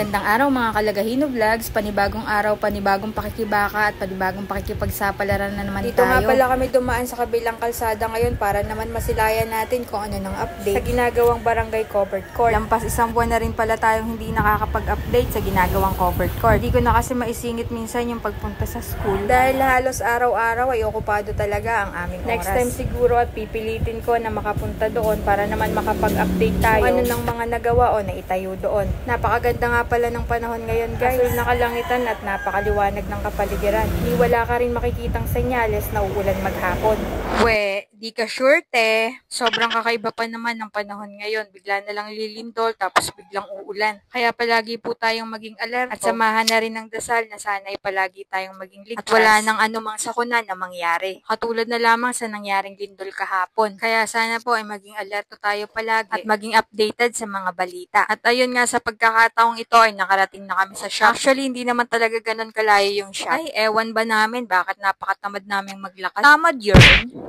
Magandang araw mga kalagahino vlogs, panibagong araw, panibagong pakikibaka at panibagong pakikipagsapalaran na naman Dito tayo. nga pala kami dumaan sa kabilang kalsada ngayon para naman masilayan natin kung ano ng update sa ginagawang barangay covered court. Lampas isang buwan na rin pala tayong hindi nakakapag-update sa ginagawang covered court. Hindi ko na kasi maisingit minsan yung pagpunta sa school. Dahil halos araw-araw ay okupado talaga ang aming oras. Next time siguro at pipilitin ko na makapunta doon para naman makapag-update tayo kung ano ng mga nagawa o naitayo doon. Napakaganda nga pala ng panahon ngayon guys. Asul na kalangitan at napakaliwanag ng kapaligiran. Di wala ka rin makikitang senyales na uulan maghapon. We, di ka sure te. Sobrang kakaiba pa naman ng panahon ngayon. Bigla na lang lilindol tapos biglang uulan. Kaya palagi po tayong maging alerto at samahan na rin ng dasal na sana ay palagi tayong maging ligtas. At wala nang anumang sakuna na mangyari. Katulad na lamang sa nangyaring lindol kahapon. Kaya sana po ay maging alerto tayo palagi at maging updated sa mga balita. At ayun nga sa pagkakataong ito ay nakarating na kami sa shop. Actually, hindi naman talaga ganun kalayo yung shop. Ay, ewan ba namin bakit napakatamad naming maglakad. Tamad yun.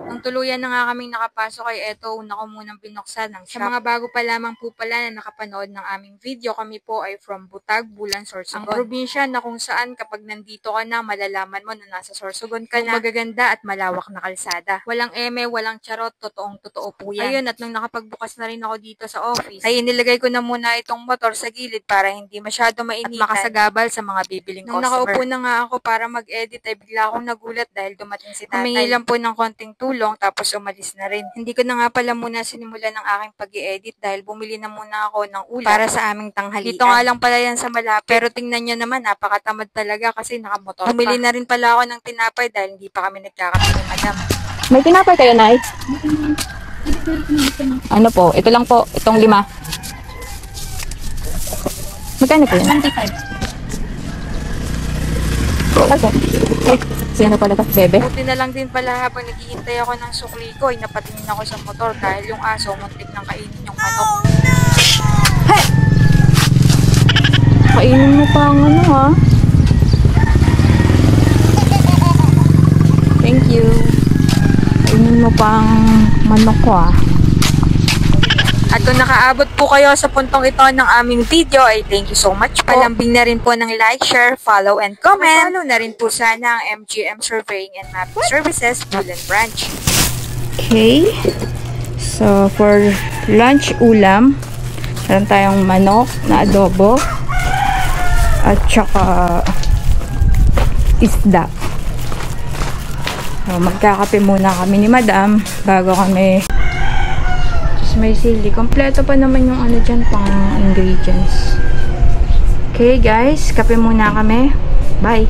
Nung tuluyan na nga kaming nakapasok ay eto, una ko munang binuksan ng shop. Sa mga bago pa lamang po pala na nakapanood ng aming video, kami po ay from Butag, Bulan, Sorsogon. Ang probinsya na kung saan kapag nandito ka na, malalaman mo na nasa Sorsogon ka na. Magaganda at malawak na kalsada. Walang eme, walang charot, totoong totoo po yan. Ayun, at nung nakapagbukas na rin ako dito sa office, ay inilagay ko na muna itong motor sa gilid para hindi masyado mainitan at makasagabal sa mga bibiling customer. Nung nakaupo na nga ako para mag-edit ay bigla akong nagulat dahil dumating si tatay. Humingi lang po ng konting tulong tapos umalis na rin. Hindi ko na nga pala muna sinimulan ng aking pag-i-edit dahil bumili na muna ako ng ulam para sa aming tanghalian. Dito nga lang pala yan sa malapit. Pero tingnan nyo naman, napakatamad talaga kasi nakamotor pa. Bumili na rin pala ako ng tinapay dahil hindi pa kami nagkakape ni madam. May tinapay kayo, Nay? Ano po? Ito lang po. Itong 5. Magkano po yun? 25. Okay. Sino pala ito? Bebe? Buti na lang din pala habang naghihintay ako ng sukli ko ay napatingin ako sa motor dahil yung aso muntik nang kainin yung manok. Hey! Kainin mo pa ang ano ha? Thank you. Kainin mo pa ang manok ko ha? At kung nakaabot po kayo sa puntong ito ng aming video, ay thank you so much po. Palambing na rin po ng like, share, follow, and comment. Follow na rin po sana ang MGM Surveying and Mapping Services, Bulan Branch. Okay. So, for lunch ulam, meron tayong manok na adobo at saka isda. So, magkakape muna kami ni Madam bago kami. May sili. Kompleto pa naman yung ano dyan, pang ingredients. Okay guys, kape muna kami. Bye!